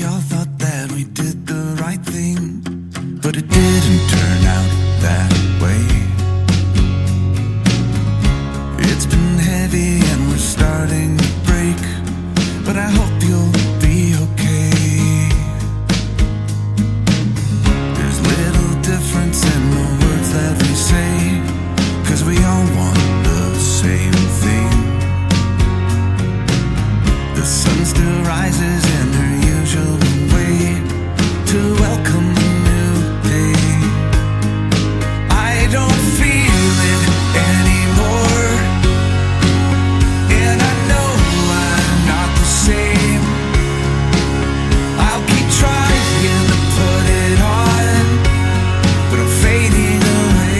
We all thought that we did the right thing, but it didn't turn out that way. It's been heavy and we're starting to break, but I hope you'll be okay. There's little difference in the words that we say, 'cause we all want the same thing. The sun still rises in her usual way to welcome the new day. I don't feel it anymore, and I know I'm not the same. I'll keep trying to put it on, but I'm fading away.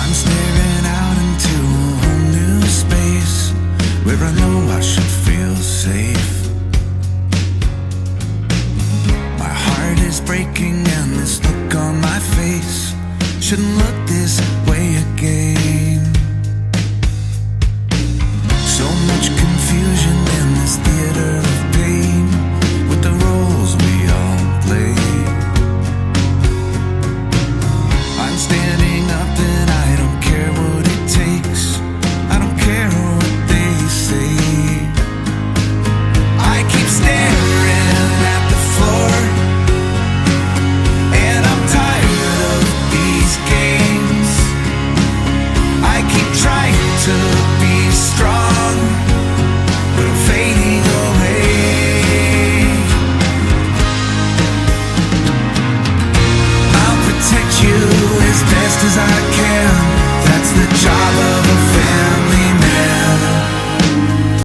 I'm staring out into a whole new space where I know I should feel safe. My heart is breaking and this look on my face shouldn't look this way again.